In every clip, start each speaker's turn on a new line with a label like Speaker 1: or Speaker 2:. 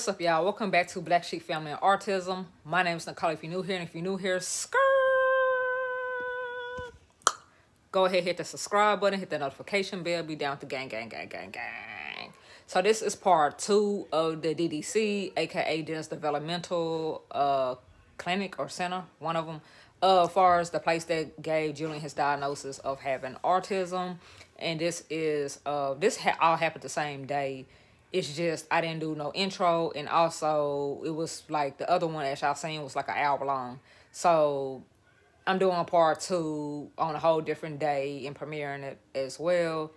Speaker 1: What's up, y'all? Welcome back to Black Sheep Family and Autism. My name is Nicole. If you're new here, and if you're new here, go ahead, hit the subscribe button, hit the notification bell, be down with the gang. So this is part 2 of the DDC, aka Dennis Developmental Clinic or Center, one of them, as far as the place that gave Julian his diagnosis of having autism. And this is all happened the same day. It's just I didn't do no intro, and also it was like the other one as y'all seen was like an hour long. So I'm doing part 2 on a whole different day and premiering it as well.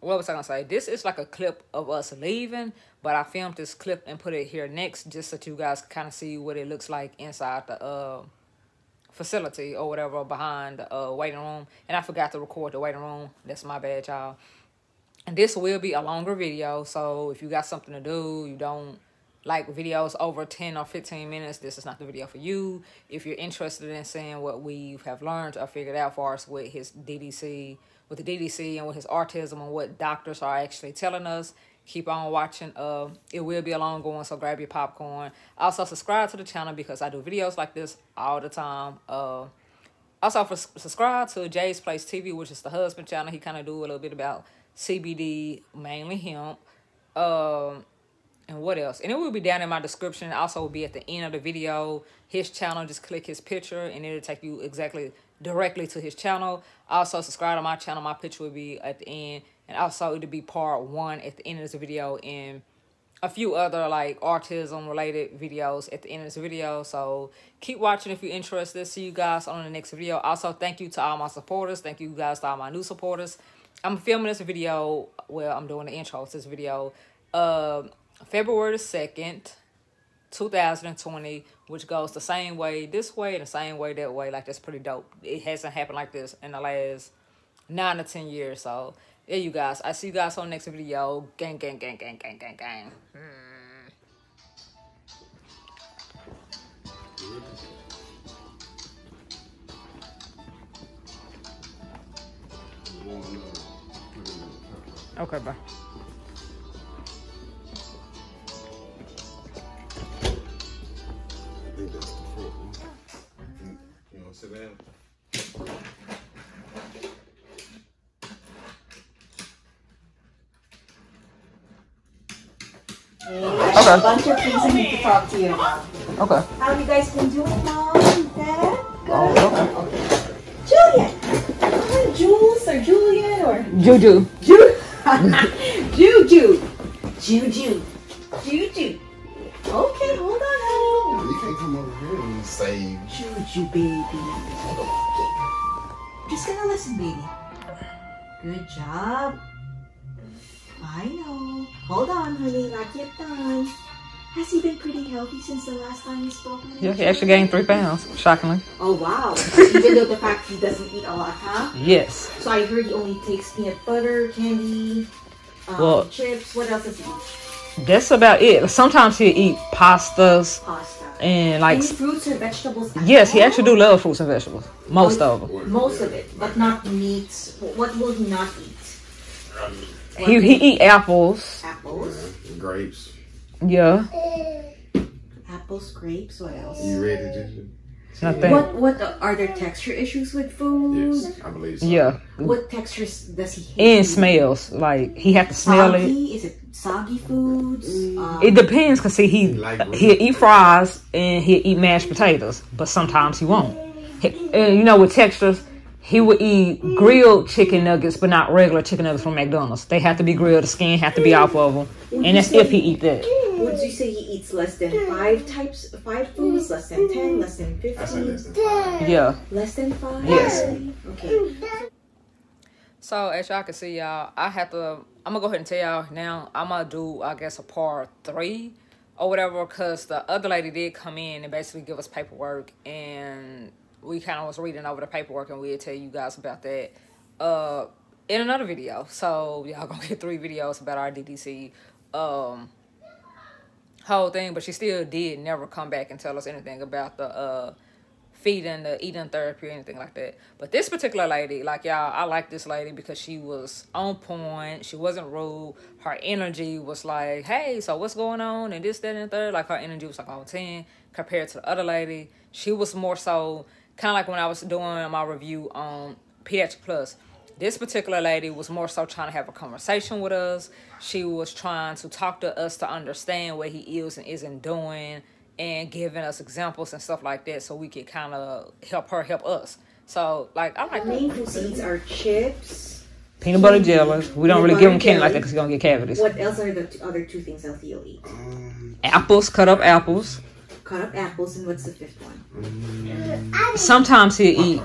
Speaker 1: What was I gonna say? This is like a clip of us leaving, but I filmed this clip and put it here next just so you guys can kind of see what it looks like inside the facility or whatever behind the waiting room. And I forgot to record the waiting room. That's my bad, y'all. And this will be a longer video, so if you got something to do, you don't like videos over 10 or 15 minutes, this is not the video for you. If you're interested in seeing what we have learned or figured out for us with his DDC, with the DDC and with his autism and what doctors are actually telling us, keep on watching. It will be a long one, so grab your popcorn. Also, subscribe to the channel because I do videos like this all the time. Also, subscribe to Jay's Place TV, which is the husband channel. He kind of do a little bit about CBD, mainly hemp, and what else? And it will be down in my description. Also will be at the end of the video. His channel, just click his picture and it'll take you directly to his channel. Also subscribe to my channel. My picture will be at the end, and also it'll be part 1 at the end of this video, and a few other like autism related videos at the end of this video. So keep watching if you're interested. See you guys on the next video. Also, thank you to all my supporters. Thank you guys to all my new supporters. I'm filming this video, well, I'm doing the intro to this video, February the 2nd, 2020, which goes the same way this way and the same way that way. Like, that's pretty dope. It hasn't happened like this in the last 9 to 10 years. So, there you guys. I see you guys on the next video. Gang. Okay, bye.
Speaker 2: I think that's the front one. You want to sit down?
Speaker 3: Okay. A bunch of things I need to talk to you about.
Speaker 1: Okay.
Speaker 3: How have you guys been doing, Mom? Dad? Good?
Speaker 1: Oh,
Speaker 3: Okay. Julian! Hi, Jules or Julian or...
Speaker 1: Juju.
Speaker 3: Juju. Okay, hold on, honey.
Speaker 2: You can't come over here and say
Speaker 3: Juju, baby. Okay. Just gonna listen, baby. Good job. I know. Hold on, honey. Not yet done. Has he been pretty healthy since the last time you spoke with him?
Speaker 1: Yeah, he actually gained 3 pounds, shockingly.
Speaker 3: Oh, wow. Even though the fact he doesn't eat a lot, huh?
Speaker 1: Yes.
Speaker 3: So I heard he only takes peanut butter, candy, chips. What else does he eat?
Speaker 1: That's about it. Sometimes he'll eat pastas.
Speaker 3: Pasta.
Speaker 1: And like...
Speaker 3: Any fruits and vegetables?
Speaker 1: Yes, he actually do love fruits and vegetables. Most of them.
Speaker 3: Most of it, but not meats. What will he not eat?
Speaker 1: He eat apples.
Speaker 3: Apples.
Speaker 2: grapes.
Speaker 1: Yeah.
Speaker 3: Apples, grapes, what else?
Speaker 2: You ready, Juju?
Speaker 1: Nothing.
Speaker 3: What are there texture issues with food?
Speaker 2: Yes, I believe so.
Speaker 1: Yeah.
Speaker 3: What textures does he hate?
Speaker 1: And smells. Like, he have to smell
Speaker 3: Soggy?
Speaker 1: it.
Speaker 3: Is it soggy foods?
Speaker 1: It depends, because see, he'll eat fries and he'll eat mashed potatoes, but sometimes he won't. You know, with textures, he would eat grilled chicken nuggets, but not regular chicken nuggets from McDonald's. They have to be grilled, the skin have to be off of them, and that's if he eat that.
Speaker 3: Would you say he eats less than 5 foods, less than 10, less than 15?
Speaker 2: I say less than 5.
Speaker 1: Yeah.
Speaker 3: Less than 5?
Speaker 1: Yes.
Speaker 3: Okay.
Speaker 1: So, as y'all can see, y'all, I'm going to go ahead and tell y'all now, I'm going to do, I guess, a part 3 or whatever, because the other lady did come in and basically give us paperwork, and we kind of was reading over the paperwork, and we'll tell you guys about that in another video. So, y'all going to get 3 videos about our DDC whole thing, but she still did never come back and tell us anything about the feeding the eating therapy or anything like that. But this particular lady, like y'all, I like this lady because she was on point. She wasn't rude. Her energy was like, hey, so what's going on? And this, that, and the third. Like her energy was like on 10 compared to the other lady. She was more so kind of like when I was doing my review on Pediatric Plus. This particular lady was more so trying to have a conversation with us. She was trying to talk to us to understand what he is and isn't doing, and giving us examples and stuff like that so we could kind of help her help us. So, like, I like
Speaker 3: main proceeds are chips,
Speaker 1: peanut butter jelly. We don't really give them candy like that because he's going to get cavities.
Speaker 3: What else are the other two things Althea will eat?
Speaker 1: Apples, cut up apples.
Speaker 3: Cut up apples, and what's the fifth one?
Speaker 1: Sometimes he'll eat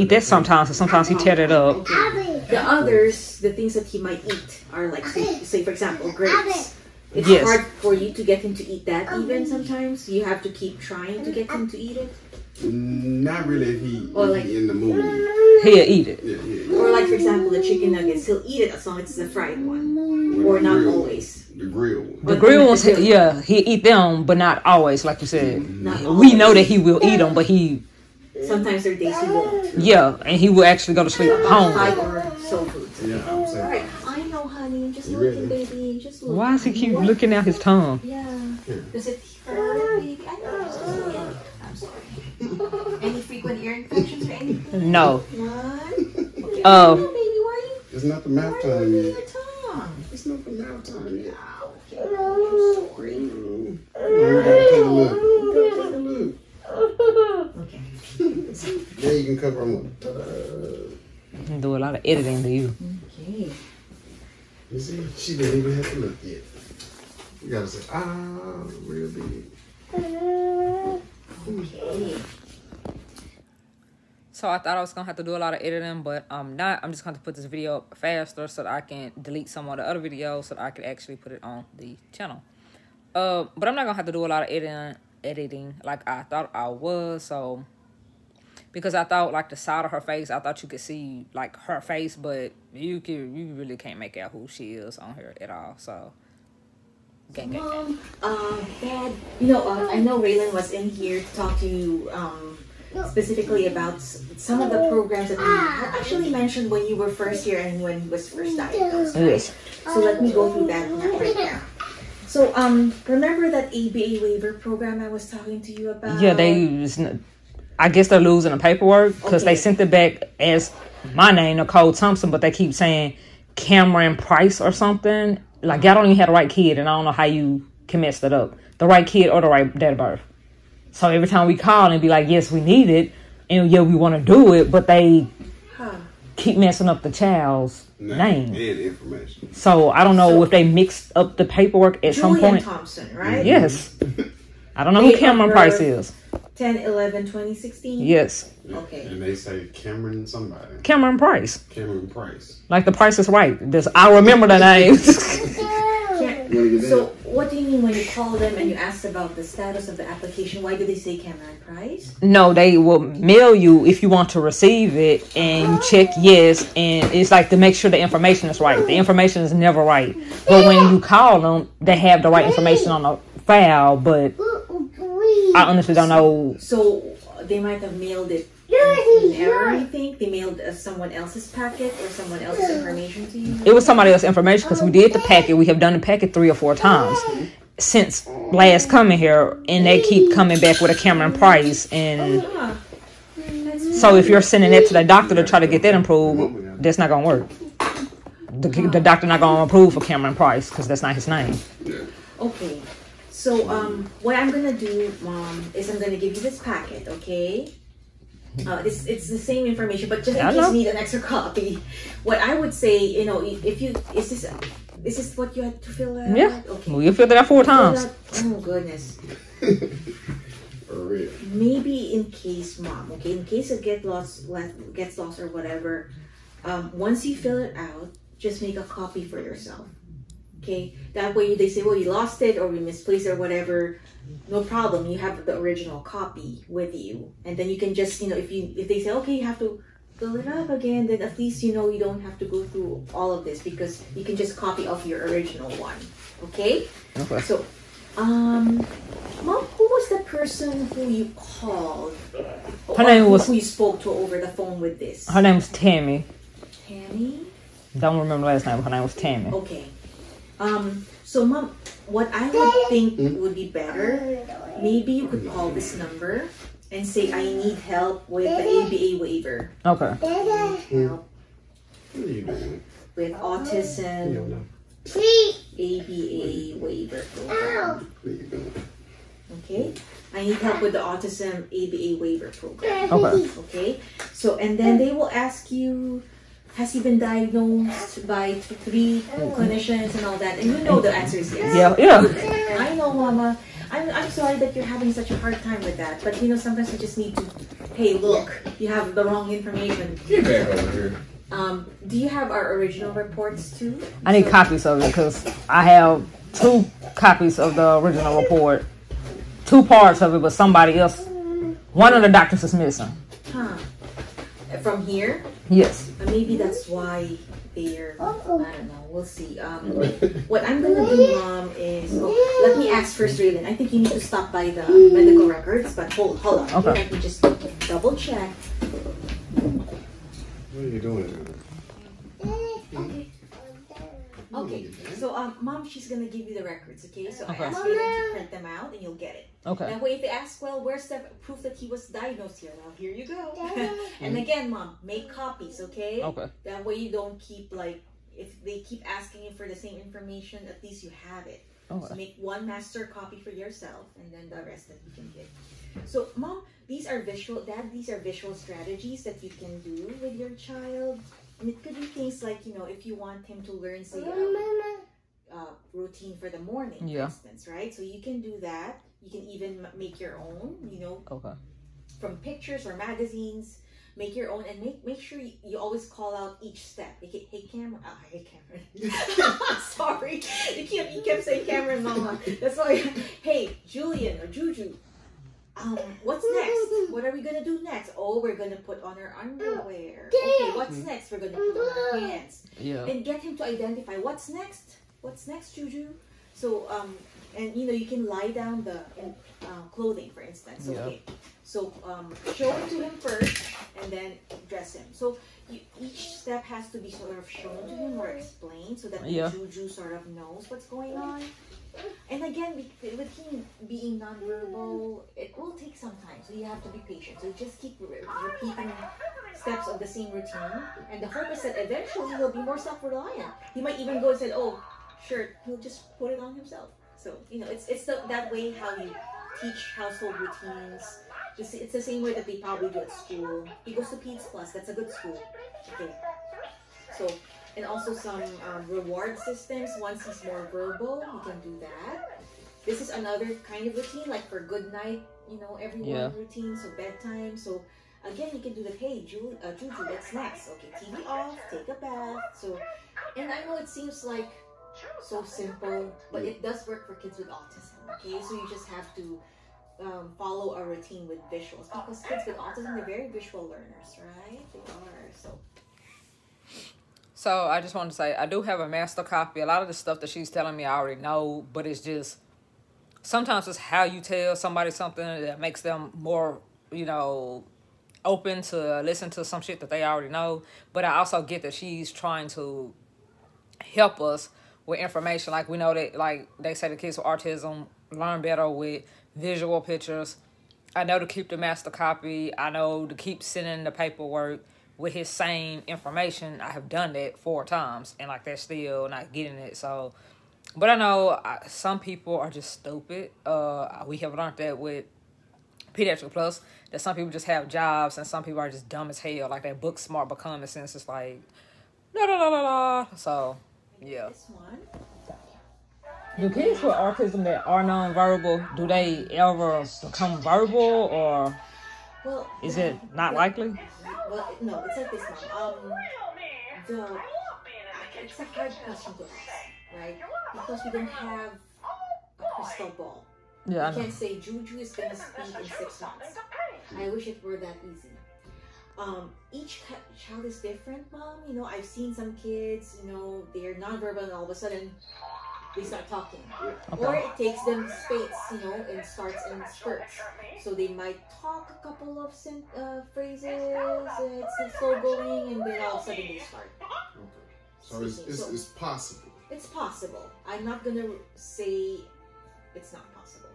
Speaker 1: that sometimes, and sometimes he tear it up.
Speaker 3: Okay. The others, the things that he might eat are like, say for example, grapes. It's hard for you to get him to eat that even sometimes. You have to keep trying to get him to eat it.
Speaker 2: Not really if he
Speaker 3: like,
Speaker 2: in the mood.
Speaker 1: He'll eat it.
Speaker 2: Yeah.
Speaker 3: Or like for example, the chicken nuggets, he'll eat it as long as it's the fried one. Or not always.
Speaker 2: The grill one.
Speaker 1: The grill ones, yeah, he'll eat them, but not always, like you said. We know that he will eat them, but he...
Speaker 3: Sometimes there are days he won't.
Speaker 1: Yeah, and he will actually go to sleep home.
Speaker 3: Or soul foods.
Speaker 2: Yeah, I'm saying.
Speaker 3: Alright, I know, honey. Just looking, baby. Just looking.
Speaker 1: Why does he keep looking at his tongue?
Speaker 3: Yeah. Does it hurt, baby? I know. I'm sorry. Any frequent ear infections or anything?
Speaker 1: No.
Speaker 3: What? Okay. No, baby, why are you?
Speaker 2: It's not the mouth time yet.
Speaker 3: Your tongue.
Speaker 2: It's not the mouth time yet.
Speaker 3: Okay. I'm sorry.
Speaker 2: Take a look.
Speaker 3: Okay.
Speaker 2: Now you can cover them up.
Speaker 1: Do a lot of editing to you.
Speaker 3: Okay.
Speaker 2: You see, she didn't even have to look yet. You gotta say, real big.
Speaker 3: Okay.
Speaker 1: So I thought I was gonna have to do a lot of editing, but I'm not. I'm just gonna put this video up faster so that I can delete some of the other videos so that I can actually put it on the channel. But I'm not gonna have to do a lot of editing like I thought I was. So because I thought like the side of her face, I thought you could see like her face, but you really can't make out who she is on her at all. So gang.
Speaker 3: Dad, I know Raylan was in here to talk to you specifically about some of the programs that we actually mentioned when you were first here and when he was first diagnosed. Right?
Speaker 1: Yes.
Speaker 3: So let me go through that right now. So remember that ABA waiver program I was talking to you about?
Speaker 1: Yeah, I guess they're losing the paperwork because they sent it back as my name, Nicole Thompson, but they keep saying Cameron Price or something. Like, y'all don't even have the right kid, and I don't know how you can mess that up. The right kid or the right date of birth. So every time we call and be like, yes, we need it, and yeah, we want to do it, but they keep messing up the child's name
Speaker 2: and information.
Speaker 1: So I don't know if they mixed up the paperwork at some point.
Speaker 3: Julian Thompson, right?
Speaker 1: Yes. I don't know who Cameron Price is.
Speaker 3: 10/11/2016?
Speaker 1: Yes.
Speaker 3: Okay.
Speaker 2: And they say Cameron somebody.
Speaker 1: Cameron Price.
Speaker 2: Cameron Price.
Speaker 1: Like the price is right. I remember the name.
Speaker 3: So what do you mean when you call them and you ask about the status of the application? Why do they say Cameron Price?
Speaker 1: No, they will mail you if you want to receive it, and you check yes, and it's like to make sure the information is right. The information is never right. But when you call them, they have the right information on the file, but I honestly don't know.
Speaker 3: So they might have mailed it in error, you think? They mailed someone else's packet or someone else's information to you?
Speaker 1: It was somebody else's information because we did the packet. We have done the packet 3 or 4 times since last coming here, and they keep coming back with a Cameron Price. And so if you're sending it to the doctor to try to get that improved, that's not going to work. The doctor not going to approve for Cameron Price because that's not his name.
Speaker 3: Okay. So what I'm going to do, Mom, is I'm going to give you this packet, okay? It's the same information, but just in case you need an extra copy. What I would say, if you is this what you had to fill out?
Speaker 1: Yeah.
Speaker 3: Okay.
Speaker 1: Well, you filled it out 4 times.
Speaker 3: Oh goodness.
Speaker 2: For real.
Speaker 3: Maybe in case, Mom. Okay, in case it gets lost or whatever. Once you fill it out, just make a copy for yourself. Okay. That way, they say, well, you lost it or we misplaced it or whatever. No problem. You have the original copy with you, and then you can just, if they say, okay, you have to fill it up again, then at least you don't have to go through all of this because you can just copy off your original one. Okay.
Speaker 1: Okay.
Speaker 3: So, Mom, who was the person who you called?
Speaker 1: Her name was...
Speaker 3: Who you spoke to over the phone with this?
Speaker 1: Her name was Tammy.
Speaker 3: Tammy?
Speaker 1: Don't remember last name. Her name was Tammy.
Speaker 3: Okay. So, Mom, what I would think would be better, maybe you could call this number and say, I need help with the ABA waiver.
Speaker 1: Okay.
Speaker 3: Help
Speaker 2: What are you doing?
Speaker 3: with autism
Speaker 2: You don't know.
Speaker 3: ABA waiver program.
Speaker 2: What are you doing?
Speaker 3: Okay? I need help with the autism ABA waiver program.
Speaker 1: Okay.
Speaker 3: Okay? So, and then they will ask you, has he been diagnosed by 3 clinicians and all that? And you know the answer is yes.
Speaker 1: Yeah.
Speaker 3: I know, Mama. I'm sorry that you're having such a hard time with that. But, you know, sometimes you just need to, hey, look, you have the wrong information.
Speaker 2: Get back over here.
Speaker 3: Do you have our original reports too?
Speaker 1: I need copies of it because I have 2 copies of the original report. 2 parts of it, but somebody else, one of the doctors is missing.
Speaker 3: Huh. From here?
Speaker 1: Yes.
Speaker 3: Maybe that's why they're, I don't know, we'll see. What I'm going to do, Mom, is, let me ask first, Julian. I think you need to stop by the medical records, but hold on.
Speaker 1: Okay.
Speaker 3: Let me just double check.
Speaker 2: What are you doing?
Speaker 3: Okay, so Mom, she's gonna give you the records, okay? So
Speaker 1: Okay.
Speaker 3: I asked you to print them out and you'll get it.
Speaker 1: Okay.
Speaker 3: That way if they ask, well, where's the proof that he was diagnosed here? Well, here you go. And again, Mom, make copies, okay?
Speaker 1: Okay.
Speaker 3: That way you don't keep like, if they keep asking you for the same information, at least you have it.
Speaker 1: Okay.
Speaker 3: So make 1 master copy for yourself and then the rest that you can get. So Mom, these are visual strategies that you can do with your child. And it could be things like, you know, if you want him to learn, say, routine for the morning, for instance, right? So you can do that. You can even make your own, you know, from pictures or magazines. Make your own and make sure you always call out each step. Hey, Cameron. Hey, Cameron. Sorry. You kept saying Cameron, Mama. That's why. Hey, Julian or Juju. What's next? What are we gonna do next? Oh, we're gonna put on our underwear. Okay, what's next? We're gonna put on our pants.
Speaker 1: Yeah.
Speaker 3: And get him to identify what's next. What's next, Juju? So, and you know, you can lie down the clothing, for instance. Okay. So, show it to him first, and then dress him. So, each step has to be sort of shown to him or explained, so that Juju sort of knows what's going on. And again, with him being nonverbal, it will take some time, so you have to be patient. So just keep repeating steps of the same routine, and the hope is that eventually he'll be more self-reliant. He might even go and say, "Oh, sure," he'll just put it on himself. So you know, it's that way how you teach household routines. It's the same way that they probably do at school. He goes to Peds Plus. That's a good school. Okay, so. And also some reward systems. Once he's more verbal, you can do that. This is another kind of routine, like for good night, you know, everyone routine, so bedtime. So again, you can do that. Hey, Juju, what's next? Okay, TV off, take a bath. So, and I know it seems like so simple, but it does work for kids with autism. Okay, so you just have to follow a routine with visuals, because kids with autism, they're very visual learners, right? They are.
Speaker 1: So I just wanted to say, I do have a master copy. A lot of the stuff that she's telling me I already know, but it's just, sometimes it's how you tell somebody something that makes them more, you know, open to listen to some shit that they already know. But I also get that she's trying to help us with information. Like we know that, like they say the kids with autism learn better with visual pictures. I know to keep the master copy. I know to keep sending the paperwork with his same information. I have done that 4 times, and like they're still not getting it. So, but I know some people are just stupid. We have learned that with Pediatric Plus, that some people just have jobs, and some people are just dumb as hell. Like that book smart but common sense is like, la la la la la. So, yeah.
Speaker 3: This one.
Speaker 1: Do kids with autism that are nonverbal, do they ever become verbal, or is it not likely?
Speaker 3: Well, no, it's like this, Mom. It's a hard question to ask, right? Because we don't have a crystal ball.
Speaker 1: Yeah,
Speaker 3: we can't say Juju is going to speak in 6 months. I wish it were that easy. Each child is different, Mom. You know, I've seen some kids, you know, they're nonverbal and all of a sudden, they start talking.
Speaker 1: Okay.
Speaker 3: Or it takes them space, you know, and starts in spurts. So they might talk a couple of phrases, it's slow going, and then all of a sudden they start.
Speaker 2: Okay. So it's possible.
Speaker 3: It's possible. I'm not gonna say it's not possible.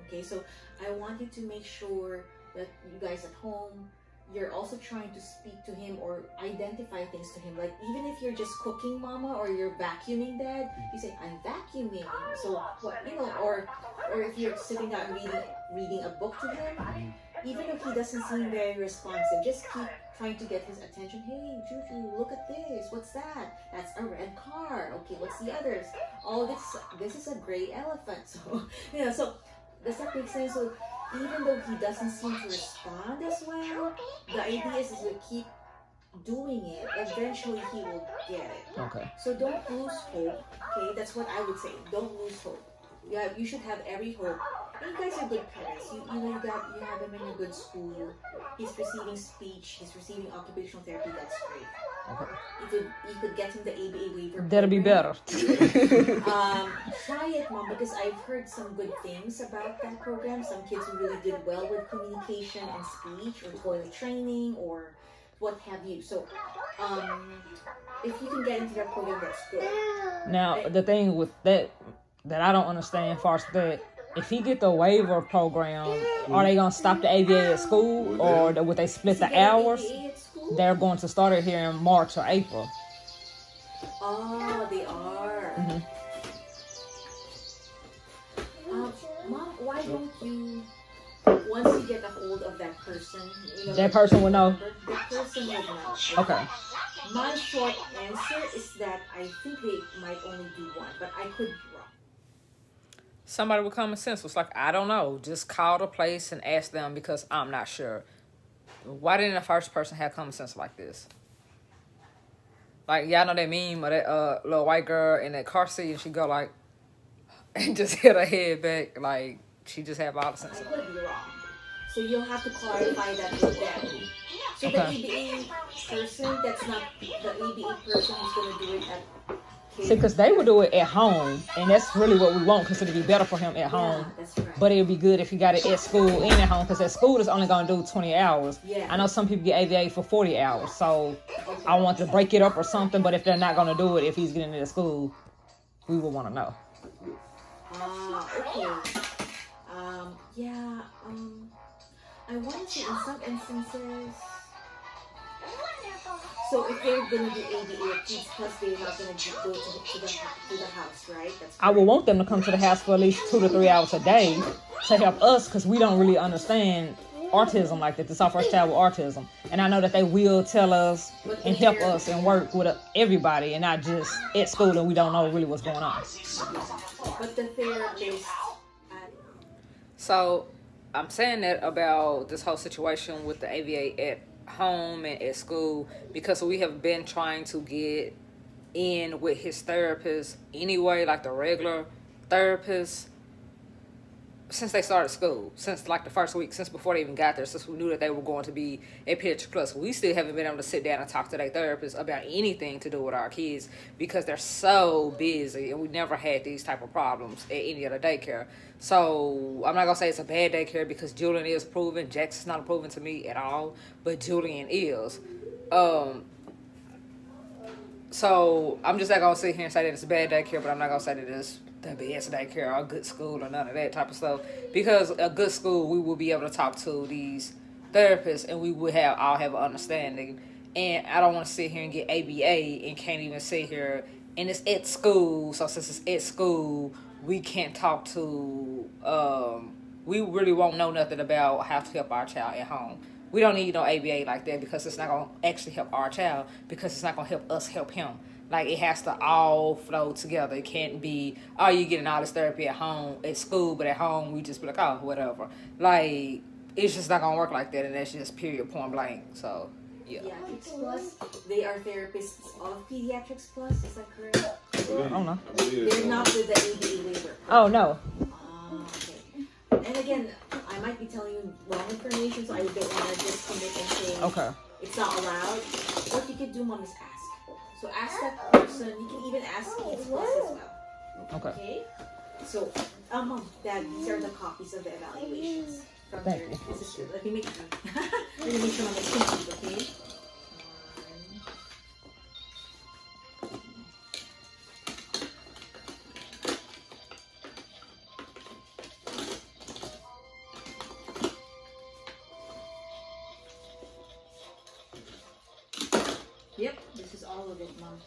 Speaker 3: Okay, so I want you to make sure that you guys at home, you're also trying to speak to him or identify things to him. Like, even if you're just cooking, mama, or you're vacuuming, dad, you say, I'm vacuuming. So, what, you know, or if you're sitting down reading a book to him, even if he doesn't seem very responsive, just keep trying to get his attention. Hey, Juju, look at this. What's that? That's a red car. Okay, what's the others? Oh, this is a gray elephant. So, you know, so does that make sense? So, even though he doesn't seem to respond as well, the idea is to keep doing it. Eventually, he will get it.
Speaker 1: Okay.
Speaker 3: So don't lose hope. Okay, that's what I would say. Don't lose hope. You should have every hope. And you guys are good parents. You have him in a good school. He's receiving speech. He's receiving occupational therapy. That's great.
Speaker 1: Okay.
Speaker 3: You could get him the ABA waiver.
Speaker 1: That'll be better.
Speaker 3: Try it, Mom, because I've heard some good things about that program. Some kids who really did well with communication and speech, or toilet training, or what have you. So, if you can get into that program, that's good.
Speaker 1: Now, the thing with that I don't understand, far as that, if he get the waiver program, are they gonna stop the ABA at school, or would they split the hours? They're going to start it here in March or April.
Speaker 3: Oh, they are.
Speaker 1: Mm-hmm.
Speaker 3: Mom, why don't you, once you get a hold of that person, you know,
Speaker 1: That person will know.
Speaker 3: The person will know.
Speaker 1: Okay.
Speaker 3: My short answer is that I think they might only do one, but I could be wrong.
Speaker 1: Somebody with common sense was like, I don't know. Just call the place and ask them, because I'm not sure. Why didn't the first person have common sense like this? Like, y'all know that meme of that little white girl in that car seat, and she go like, and just hit her head back, like she just have all the sense.
Speaker 3: I could be wrong. So you'll have to clarify that with them. So the ABA person, that's not the ABA person who's going to do it at.
Speaker 1: See, because they would do it at home, and that's really what we want, because it'd be better for him at home.
Speaker 3: That's right.
Speaker 1: But it'd be good if he got it at school and at home, because at school it's only going to do 20 hours.
Speaker 3: Yeah.
Speaker 1: I know some people get ABA for 40 hours, so I want to break it up or something, but if they're not going to do it, if he's getting it at school, we would want to know.
Speaker 3: Okay. I want to say in some instances, so if they're going to do ABA kids, plus they're not going to go to the house, right? I would
Speaker 1: want them to come to the house for at least 2 to 3 hours a day to help us, because we don't really understand autism like that. This is our first child with autism. And I know that they will tell us and help us and work with everybody, and not just at school and we don't know really what's going on.
Speaker 3: But the therapist...
Speaker 1: So, I'm saying that about this whole situation with the ABA at home and at school, because we have been trying to get in with his therapist anyway, like the regular therapist, since they started school, since like the first week, since before they even got there, since we knew that they were going to be at Pediatric Plus. We still haven't been able to sit down and talk to their therapist about anything to do with our kids, because they're so busy, and we never had these type of problems at any other daycare. So I'm not gonna say it's a bad daycare, because Julian is proven. Jaxon's not proven to me at all, but Julian is. So I'm just not gonna sit here and say that it's a bad daycare, but I'm not gonna say that it's the best daycare or a good school or none of that type of stuff. Because a good school, we will be able to talk to these therapists, and we will all have an understanding. And I don't want to sit here and get ABA and can't even sit here, and it's at school. So since it's at school, we can't talk to, we really won't know nothing about how to help our child at home. We don't need no ABA like that, because it's not going to actually help our child, because it's not going to help us help him. Like, it has to all flow together. It can't be, oh, you're getting all this therapy at home, at school, but at home, we just be like, oh, whatever. Like, it's just not going to work like that, and that's just period, point blank. So, yeah.
Speaker 3: Pediatrics Plus, they are therapists of Pediatrics Plus, is that correct?
Speaker 1: I don't know.
Speaker 3: They're not with the ABA waiver.
Speaker 1: Oh, no.
Speaker 3: Okay. And again, I might be telling you wrong information, so I don't want to just commit and say it's not allowed. What you could do, Mom, is ask. So ask that person. You can even ask Kids Plus as well.
Speaker 1: Okay.
Speaker 3: Okay. So, Mom, Dad, these are the copies of the evaluations from
Speaker 1: Thank
Speaker 3: your.
Speaker 1: you.
Speaker 3: This is good. Let me make sure. Let me make sure I'm complete. Okay. Yep, this is all of it, Mom.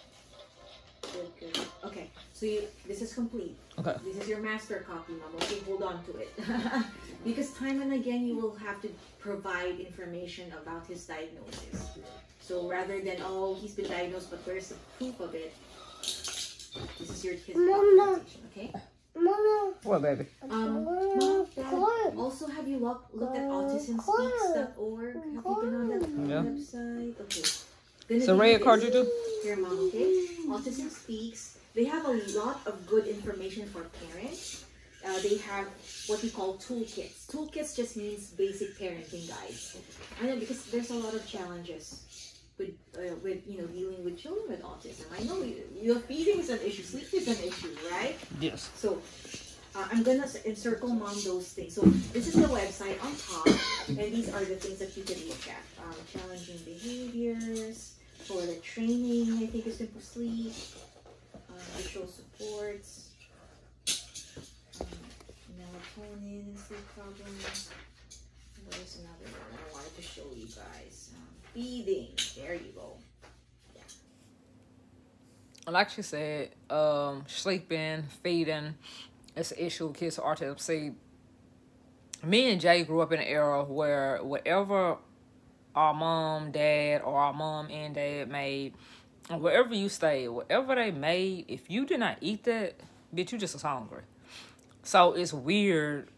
Speaker 3: Good, good. Okay, so this is complete.
Speaker 1: Okay.
Speaker 3: This is your master copy, Mom. Okay, hold on to it. Because time and again, you will have to provide information about his diagnosis. So rather than, oh, he's been diagnosed, but where's the proof of it? This is his documentation, okay?
Speaker 4: Mama.
Speaker 1: What, baby?
Speaker 3: Mom, Dad, also have you looked at autismspeaks.org? Have you been on that website? Okay.
Speaker 1: So red card you do?
Speaker 3: Here, Mom, okay? Autism Speaks. They have a lot of good information for parents. They have what we call toolkits. Toolkits just means basic parenting guides. I know because there's a lot of challenges with dealing with children with autism. I know your feeding is an issue, sleep is an issue, right?
Speaker 1: Yes.
Speaker 3: So I'm gonna encircle, Mom, those things. So this is the website on top, and these are the things that you can look at. Challenging behaviors, for the training, I think is simple sleep, visual supports, melatonin and sleep problems. There's another one I wanted to show you guys. Feeding, there you go. Yeah.
Speaker 1: Like she said, sleeping, feeding, it's an issue with kids with autism. See, me and Jay grew up in an era where whatever our mom, dad, or our mom and dad made, or wherever you stayed, whatever they made, if you did not eat that, bitch, you just was hungry. So it's weird.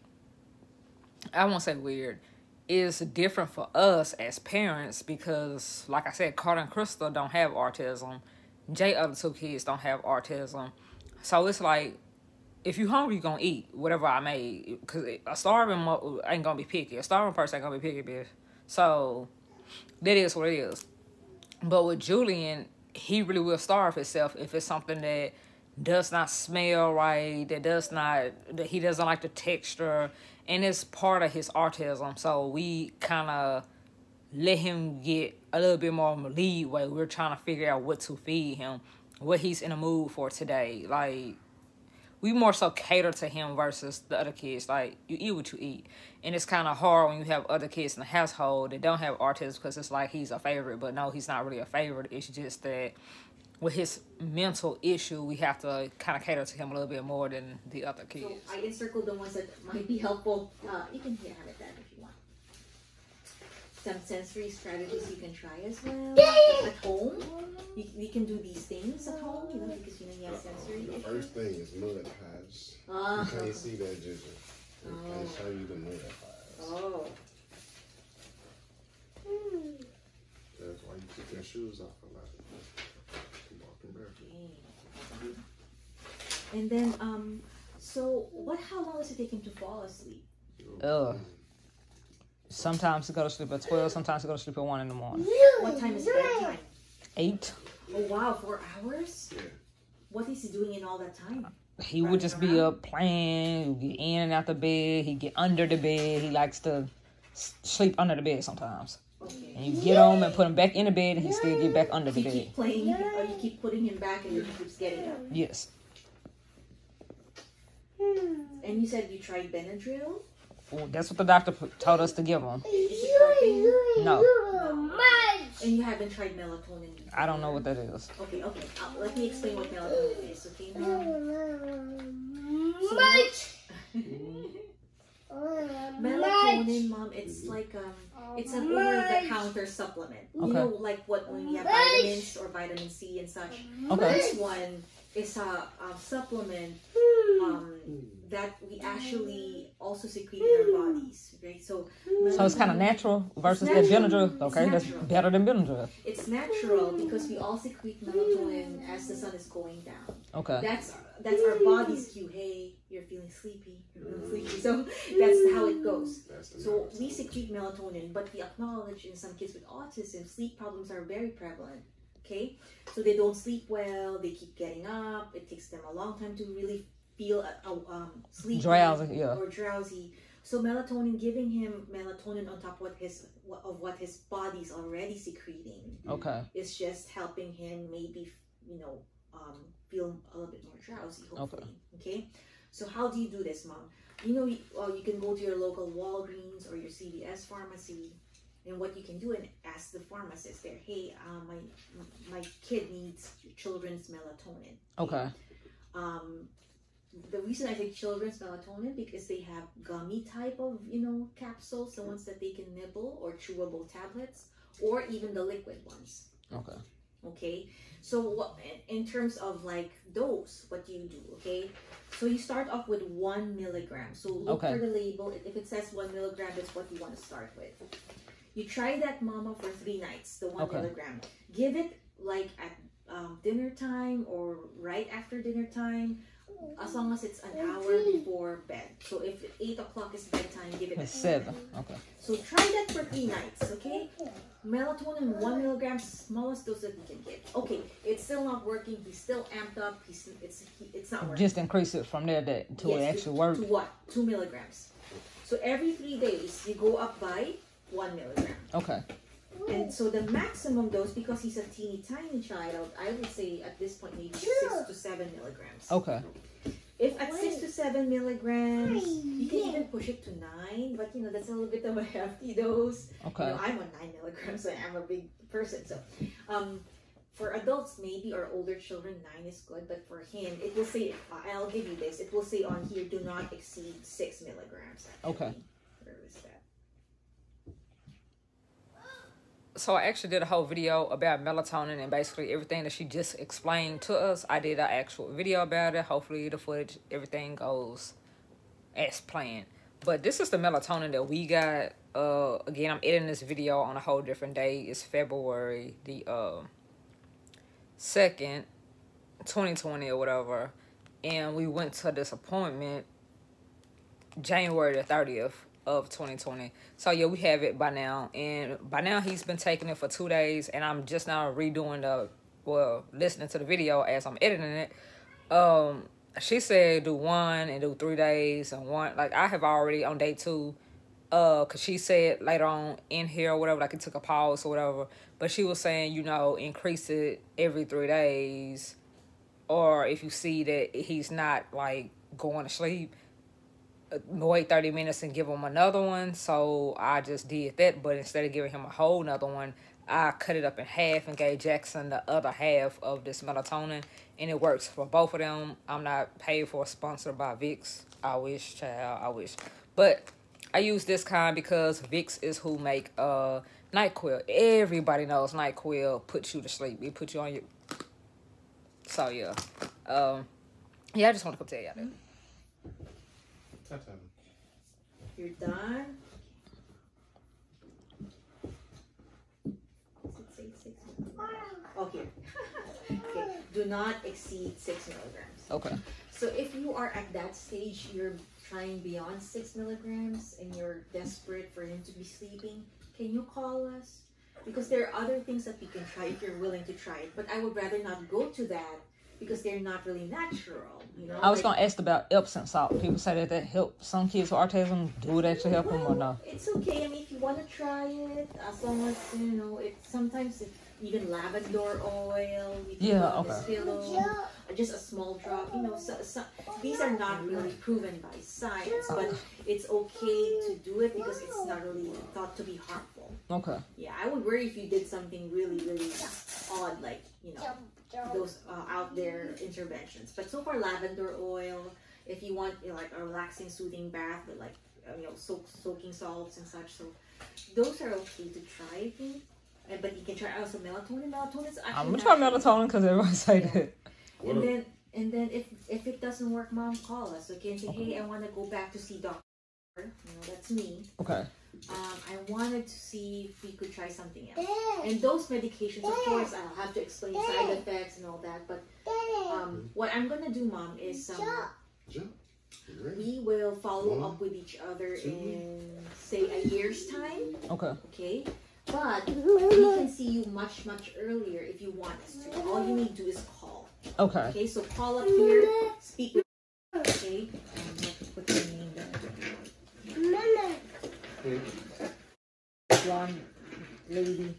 Speaker 1: I won't say weird. It's different for us as parents because, like I said, Carter and Crystal don't have autism. Jay, other two kids don't have autism. So it's like, if you hungry, you gonna eat whatever I made. Because a starving ain't gonna be picky. A starving person ain't gonna be picky, bitch. So that is what it is. But with Julian, he really will starve himself if it's something that does not smell right, that he doesn't like the texture, and it's part of his autism. So we kind of let him get a little bit more leeway. We're trying to figure out what to feed him, what he's in the mood for today. Like, we more so cater to him versus the other kids. Like, you eat what you eat. And it's kind of hard when you have other kids in the household that don't have autism because it's like he's a favorite. But no, he's not really a favorite. It's just that with his mental issue, we have to kind of cater to him a little bit more than the other kids.
Speaker 3: So I encircled the ones that might be helpful. You can have it, Dad, if you want. Some sensory strategies you can try as well at home. You can do these things at home, because you have sensory.
Speaker 2: The first thing is mud pies. You can't see that, Ginger. I can't show you the mud pies.
Speaker 3: Oh.
Speaker 2: That's why you keep your shoes off a lot. Walking barefoot.
Speaker 3: And then, so how long does it take him to fall asleep?
Speaker 1: Sometimes he go to sleep at 12, sometimes he go to sleep at 1 in the morning.
Speaker 3: What time is bedtime?
Speaker 1: 8.
Speaker 3: Oh wow, 4 hours?
Speaker 2: Yeah.
Speaker 3: What is he doing in all that time?
Speaker 1: He would just be up playing, get in and out the bed, he get under the bed. He likes to sleep under the bed sometimes.
Speaker 3: Okay.
Speaker 1: And you get him and put him back in the bed and he still get back under the
Speaker 3: You
Speaker 1: bed.
Speaker 3: keep playing, you keep putting him back and he keeps getting up.
Speaker 1: Yes.
Speaker 3: And you said you tried Benadryl?
Speaker 1: Well, that's what the doctor told us to give him.
Speaker 3: Is it helping?
Speaker 1: No.
Speaker 3: And you haven't tried melatonin before?
Speaker 1: I don't know what that is.
Speaker 3: Okay. Let me explain what melatonin is, okay? Melatonin, Mom, it's like it's an over-the-counter supplement.
Speaker 1: Okay.
Speaker 3: You know, like when you have vitamins or vitamin C and such.
Speaker 1: Okay.
Speaker 3: This one is a supplement that we actually also secrete in our bodies, right? So
Speaker 1: it's kind of natural versus that Benadryl. Okay, that's better than Benadryl.
Speaker 3: It's natural because we all secrete melatonin as the sun is going down.
Speaker 1: Okay.
Speaker 3: That's our body's cue. Hey, you're feeling sleepy. You're feeling sleepy. So that's how it goes. So we secrete melatonin, but we acknowledge in some kids with autism, sleep problems are very prevalent. Okay, so they don't sleep well. They keep getting up. It takes them a long time to really feel sleepy or drowsy. So melatonin, giving him melatonin on top of what his body's already secreting, is just helping him maybe feel a little bit more drowsy. Hopefully, okay. So how do you do this, Mom? You can go to your local Walgreens or your CVS pharmacy, and what you can do and ask the pharmacist there, hey, my kid needs children's melatonin.
Speaker 1: Okay.
Speaker 3: The reason I say children's melatonin, because they have gummy type of capsules, the ones that they can nibble, or chewable tablets, or even the liquid ones. Okay, so what in terms of like dose, what do you do? Okay, so you start off with 1 milligram. So look for the label. If it says 1 milligram, that's what you want to start with. You try that, Mama, for 3 nights, the 1 milligram. Give it like at dinner time or right after dinner time, as long as it's an hour before bed. So if 8 o'clock is bedtime, give it at 7. Okay. So try that for 3 nights, okay? Melatonin, 1 milligram, smallest dose that you can give. Okay, it's still not working. He's still amped up. It's not working.
Speaker 1: Just increase it from there to it actually work.
Speaker 3: To what? 2 milligrams. So every 3 days, you go up by 1 milligram.
Speaker 1: Okay.
Speaker 3: And so the maximum dose, because he's a teeny tiny child, I would say at this point maybe 6 to 7 milligrams.
Speaker 1: Okay.
Speaker 3: If at 6 to 7 milligrams, you can even push it to 9, but that's a little bit of a hefty dose.
Speaker 1: Okay.
Speaker 3: I'm on 9 milligrams, so I'm a big person. So, for adults maybe or older children, 9 is good, but for him, it will say, I'll give you this. It will say on here, do not exceed 6 milligrams. Actually.
Speaker 1: Okay.
Speaker 3: Where is that?
Speaker 1: So I actually did a whole video about melatonin and basically everything that she just explained to us. I did an actual video about it. Hopefully the footage, everything goes as planned. But this is the melatonin that we got. Again, I'm editing this video on a whole different day. It's February the 2nd, 2020 or whatever. And we went to this appointment January the 30th. Of 2020. So yeah, we have it by now, and by now he's been taking it for 2 days, and I'm just now redoing listening to the video as I'm editing it. She said do 1 and do 3 days and 1. Like I have already on day 2, cause she said later on in here or whatever, like it took a pause or whatever, but she was saying increase it every 3 days, or if you see that he's not like going to sleep, wait 30 minutes and give him another one. So I just did that, but instead of giving him a whole nother one, I cut it up in half and gave Jaxon the other half of this melatonin, and it works for both of them. I'm not paid for, sponsored by Vicks. I wish, child, I wish. But I use this kind because Vicks is who make NyQuil. Everybody knows NyQuil puts you to sleep. It puts you on your... So yeah. Yeah, I just want to come tell y'all that.
Speaker 3: You're done? Okay. Okay. Do not exceed 6 milligrams.
Speaker 1: Okay.
Speaker 3: So if you are at that stage, you're trying beyond 6 milligrams and you're desperate for him to be sleeping, can you call us? Because there are other things that we can try if you're willing to try it. But I would rather not go to that because they're not really natural,
Speaker 1: I was going to ask about Epsom salt. People say that helps some kids with autism. Do it actually help them or no?
Speaker 3: It's okay. I mean, if you want to try it, as long as, sometimes even lavender oil, you can put on this pillow, just a small drop, so these are not really proven by science, but it's okay to do it because it's not really thought to be harmful.
Speaker 1: Okay.
Speaker 3: Yeah, I would worry if you did something really, really odd, like, those out there interventions. But so far, lavender oil, if you want like a relaxing, soothing bath with like soaking salts and such, so those are okay to try, I think. But you can try also melatonin. Melatonin is actually...
Speaker 1: I'm gonna try melatonin because everybody say that.
Speaker 3: And then if it doesn't work, Mom, call us, okay? And say, hey, I want to go back to see doctor. That's me.
Speaker 1: Okay.
Speaker 3: I wanted to see if we could try something else. And those medications, of course, I'll have to explain side effects and all that. But what I'm gonna do, Mom, is we will follow up with each other in, say, a year's time.
Speaker 1: Okay.
Speaker 3: Okay. But we can see you much earlier if you want us to. All you need to do is call.
Speaker 1: Okay.
Speaker 3: Okay, so call up here, speak with. Okay, you have to put your name there. Blonde lady.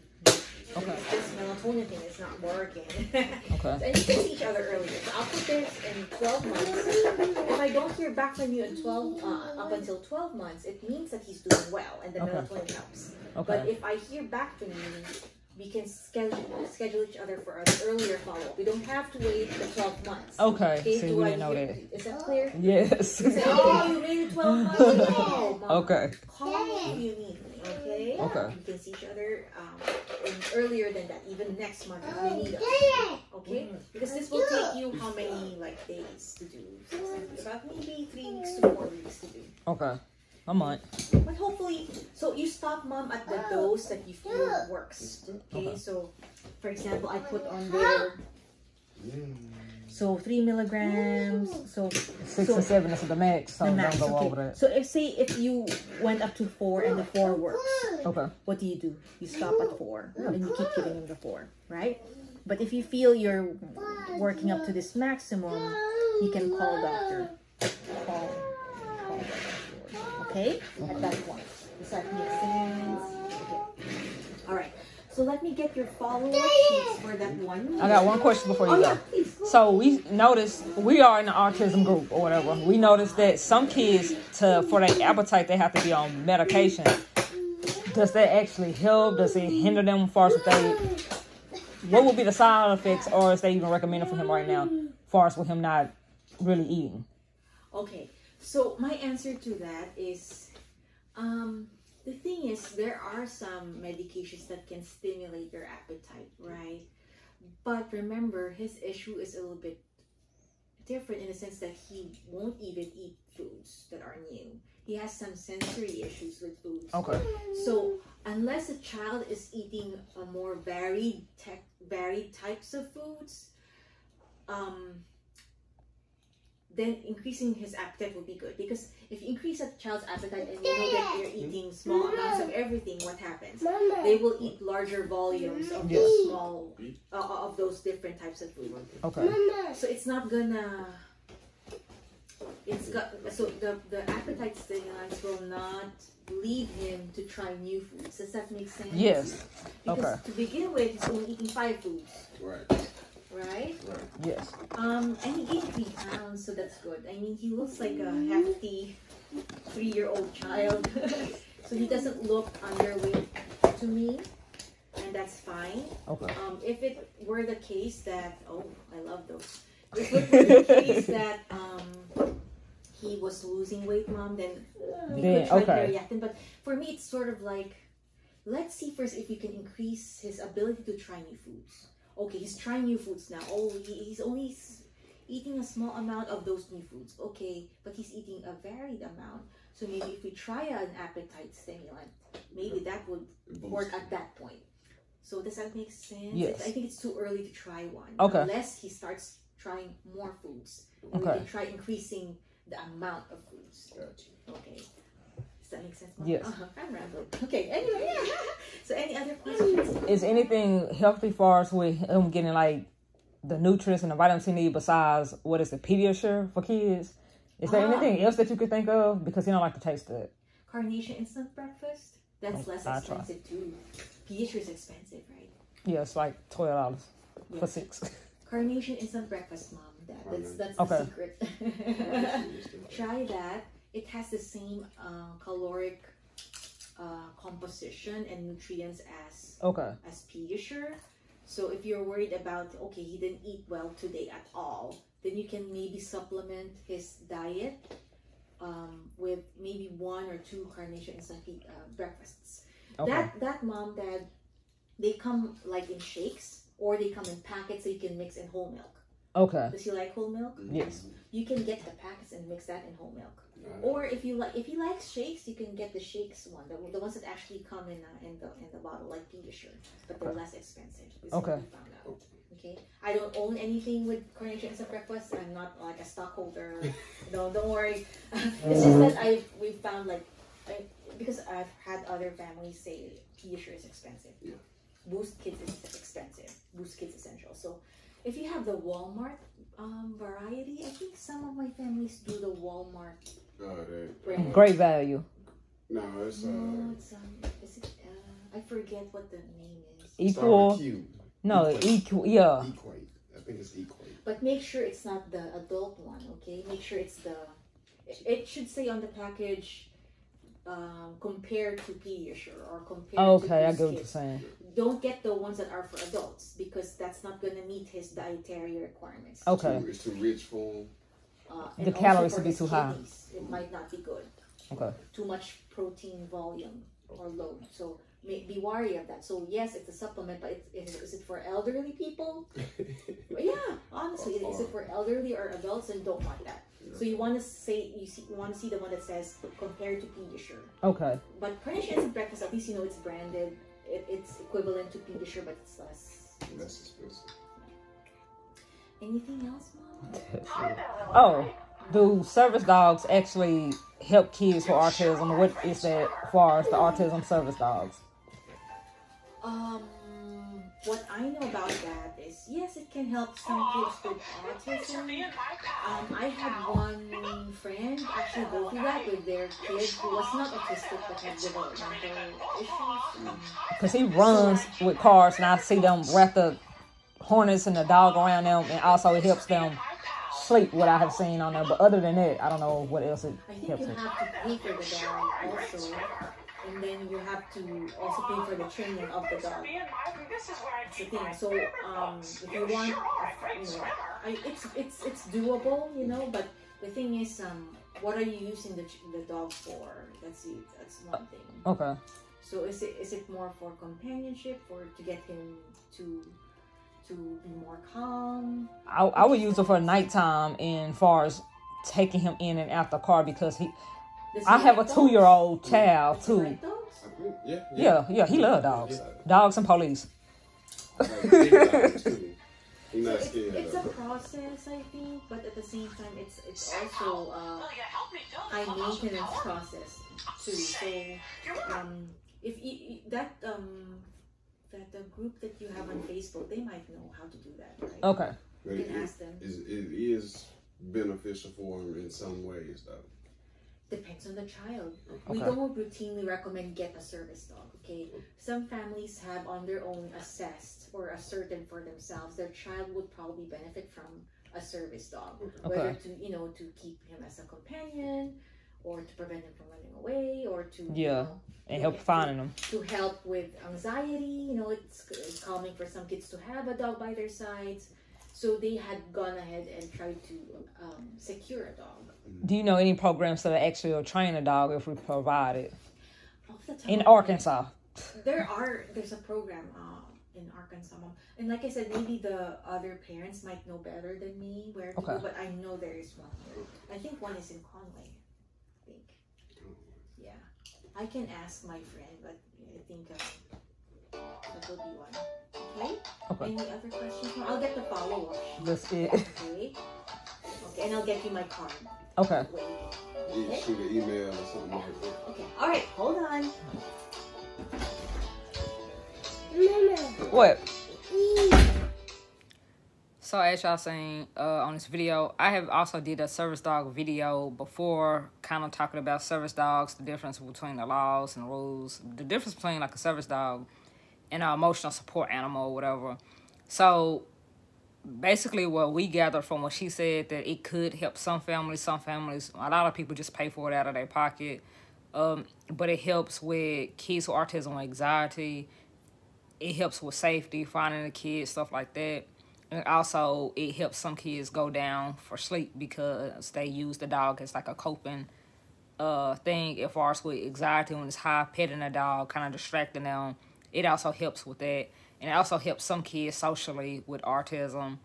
Speaker 1: Okay.
Speaker 3: This melatonin thing is not working.
Speaker 1: Okay.
Speaker 3: And you can see each other earlier. So I'll put this in 12 months. If I don't hear back from you in 12, up until 12 months, it means that he's doing well and the melatonin helps.
Speaker 1: Okay.
Speaker 3: But if I hear back from you, we can schedule each other for an earlier follow-up. We don't have to wait the 12 months.
Speaker 1: Okay. See, we didn't know that.
Speaker 3: Is that clear?
Speaker 1: Yes.
Speaker 3: You say, oh, you made it 12 months. No, Mom.
Speaker 1: Okay.
Speaker 3: Call me if you need me, okay?
Speaker 1: Okay.
Speaker 3: We can see each other earlier than that, even next month if you need us. Okay? Because this will take you how many days to do? About maybe 3 weeks to 4 weeks to do.
Speaker 1: Okay. A month.
Speaker 3: But hopefully, so you stop, Mom, at the dose that you feel works. Okay? So, for example, I put on there. So 3 milligrams. So
Speaker 1: 6 or 7 is the max. So
Speaker 3: the max,
Speaker 1: don't go
Speaker 3: okay.
Speaker 1: over that.
Speaker 3: So if you went up to 4 and the 4 works,
Speaker 1: Okay.
Speaker 3: what do? You stop at 4 and you keep giving him the 4, right? But if you feel you're working up to this maximum, you can call doctor. Call doctor. Okay? At that point. Does that make sense? Okay. All right. So let me get your follow-up sheets for that one.
Speaker 1: I got one question before you go.
Speaker 3: Yeah, please.
Speaker 1: So we noticed, we are in the autism group or whatever. We noticed that some kids, for their appetite, they have to be on medication. Does that actually help? Does it hinder them as far as what would be the side effects, or is they even recommended for him right now, as far as with him not really eating?
Speaker 3: Okay, so my answer to that is, the thing is, there are some medications that can stimulate your appetite, right? But remember, his issue is a little bit different in the sense that he won't even eat foods that are new. He has some sensory issues with foods.
Speaker 1: Okay.
Speaker 3: So unless a child is eating a more varied types of foods, then increasing his appetite will be good. Because if you increase a child's appetite and you know that they're eating small amounts of everything, what happens? They will eat larger volumes of those small, of those different types of food.
Speaker 1: Okay.
Speaker 3: So it's not gonna. So the appetite stimulants will not lead him to try new foods. Does that make sense?
Speaker 1: Yes.
Speaker 3: Because to begin with, he's only eating 5 foods.
Speaker 2: Right.
Speaker 3: Right?
Speaker 1: Yes.
Speaker 3: And he gained 3 pounds, so that's good. I mean, he looks like a hefty 3-year-old child. So he doesn't look underweight to me, and that's fine.
Speaker 1: Okay.
Speaker 3: If it were the case that, I love those. If it were the case that he was losing weight, Mom, then we could try Nicolethompsonsahm. But for me, it's sort of like, let's see first if we can increase his ability to try new foods. Okay, he's trying new foods now. He's only eating a small amount of those new foods. Okay, but he's eating a varied amount. So maybe if we try an appetite stimulant, maybe that would work at that point. So does that make sense?
Speaker 1: Yes.
Speaker 3: I think it's too early to try one.
Speaker 1: Okay.
Speaker 3: Unless he starts trying more foods. And we can try increasing the amount of foods. Okay. Does that make sense, Mom?
Speaker 1: Yes.
Speaker 3: I'm rambling. Okay, anyway. So any other questions?
Speaker 1: Is anything healthy for us with him getting like the nutrients and the vitamins he needs besides what is the Pediasure for kids? Is there anything else that you could think of? Because he don't like the taste of it.
Speaker 3: Carnation instant breakfast? That's less expensive too. Pediasure is expensive, right?
Speaker 1: Yeah, it's like $12 for 6.
Speaker 3: Carnation instant breakfast, Mom. That's the secret. Try that. It has the same caloric composition and nutrients as Pediasure. So if you're worried about, he didn't eat well today at all, then you can maybe supplement his diet with maybe 1 or 2 Carnation instant breakfasts. That Mom, Dad, they come like in shakes or they come in packets so you can mix in whole milk.
Speaker 1: Okay.
Speaker 3: Does he like whole milk?
Speaker 1: Yes.
Speaker 3: You can get the packets and mix that in whole milk. Or if he likes shakes, you can get the shakes one, the ones that actually come in the bottle like Pediasure, but they're less expensive. What we found out. Okay. I don't own anything with Carnation instant breakfast. I'm not like a stockholder. No, don't worry. It's just that we found like because I've had other families say Pediasure is expensive.
Speaker 2: Yeah.
Speaker 3: Boost Kids is expensive. Boost Kids Essential. So if you have the Walmart variety, I think some of my families do the Walmart brand.
Speaker 1: Great value.
Speaker 2: No, it's
Speaker 3: is it, I forget what the name is.
Speaker 1: Equal. No, equal. Yeah.
Speaker 2: Equate. I think it's Equate.
Speaker 3: But make sure it's not the adult one, okay? Make sure it's the. It should say on the package, compared to Pediasure or compared to
Speaker 1: Okay, I
Speaker 3: Boost
Speaker 1: get what
Speaker 3: Kids.
Speaker 1: you're saying.
Speaker 3: Don't get the ones that are for adults because that's not going to meet his dietary requirements.
Speaker 1: Okay.
Speaker 2: It's too rich for him.
Speaker 3: And
Speaker 1: The
Speaker 3: also
Speaker 1: calories
Speaker 3: for
Speaker 1: would be
Speaker 3: his
Speaker 1: too high.
Speaker 3: kidneys, it might not be good.
Speaker 1: Okay.
Speaker 3: Too much protein volume or load. So be wary of that. So yes, it's a supplement, but is it for elderly people? Yeah, honestly, is it for elderly or adults? And don't want that. So you want to see the one that says compared to Pediasure.
Speaker 1: Okay.
Speaker 3: But Cornish Instant Breakfast, at least you know it's branded. It's equivalent to Pediasure, but it's less.
Speaker 2: Less expensive.
Speaker 3: Anything else, Mom?
Speaker 1: Oh, do service dogs actually help kids with autism? What is that as far as the autism service dogs?
Speaker 3: What I know about that is, yes, it can help some kids with autism. I had one friend actually go through that with their kid who was not autistic but had developmental issues.
Speaker 1: Because he runs with cars and I see them wrap the harness and the dog around them, and also it helps them sleep, what I have seen on there. But other than that, I don't know what else it
Speaker 3: I think
Speaker 1: helps
Speaker 3: you
Speaker 1: with.
Speaker 3: have to pay for the dog also, and then you have to also pay for the training of the dog. That's the thing. So if you want, it's doable, But the thing is, what are you using the dog for? That's one thing.
Speaker 1: Okay.
Speaker 3: So is it more for companionship, to get him to be more calm?
Speaker 1: I would use it for nighttime and far as taking him in and out the car because I have a 2-year-old child
Speaker 3: Does he
Speaker 1: too.
Speaker 3: like dogs?
Speaker 1: Yeah, he loves dogs. Dogs and police.
Speaker 2: He's not scared.
Speaker 3: It's a process, I think, but at the same time, it's also a high maintenance process too. So, if that the group that you have on Facebook, they might know how to do that, right?
Speaker 1: Okay.
Speaker 3: You can ask them.
Speaker 2: It is beneficial for him in some ways, though.
Speaker 3: Depends on the child.
Speaker 1: Okay.
Speaker 3: We don't routinely recommend get a service dog, okay? Some families have on their own assessed or ascertained for themselves their child would probably benefit from a service dog.
Speaker 1: Okay.
Speaker 3: Whether to keep him as a companion or to prevent him from running away or to
Speaker 1: and help finding them.
Speaker 3: To help with anxiety, it's common for some kids to have a dog by their sides. So they had gone ahead and tried to secure a dog.
Speaker 1: Do you know any programs that actually will train a dog if we provide it?
Speaker 3: Off the top
Speaker 1: In
Speaker 3: of my head,
Speaker 1: Arkansas.
Speaker 3: There's a program in Arkansas, and like I said, maybe the other parents might know better than me where to go, but I know there is one here. I think one is in Conway. I think. Yeah, I can ask my friend, but I think that will be one. Okay. Any other questions? I'll get the follow-up.
Speaker 1: That's it.
Speaker 3: Okay, and I'll get you my card.
Speaker 1: Okay.
Speaker 2: You can shoot an email or something like that.
Speaker 3: Okay. All right. Hold on.
Speaker 1: What? So as y'all seen on this video, I have also did a service dog video before, kind of talking about service dogs, the difference between the laws and rules, the difference between like a service dog and an emotional support animal or whatever. So basically what we gathered from what she said, that it could help some families, a lot of people just pay for it out of their pocket. But it helps with kids with autism and anxiety. It helps with safety, finding the kids, stuff like that. And also, it helps some kids go down for sleep because they use the dog as like a coping thing. As far as with anxiety, when it's high, petting a dog, kind of distracting them. It also helps with that. And it also helps some kids socially with autism.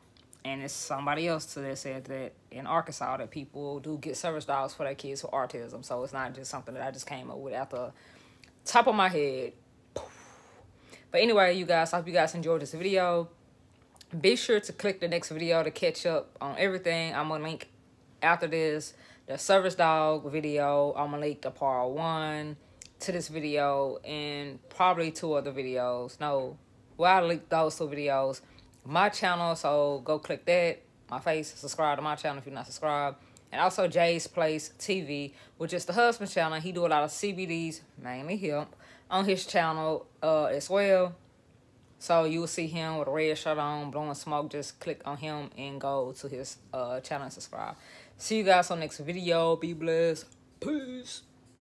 Speaker 1: And it's somebody else that said that in Arkansas that people do get service dogs for their kids with autism. So it's not just something that I just came up with at the top of my head. But anyway, you guys, I hope you guys enjoyed this video. Be sure to click the next video to catch up on everything. I'm going to link after this the service dog video. I'm going to link the part 1, to this video and probably 2 other videos. No, well, I linked those 2 videos. My channel, so go click that. My face, subscribe to my channel if you're not subscribed. And also Jay's Place TV, which is the husband channel. He do a lot of CBDs, mainly hemp, on his channel as well. So you will see him with a red shirt on, blowing smoke. Just click on him and go to his channel and subscribe. See you guys on the next video. Be blessed. Peace.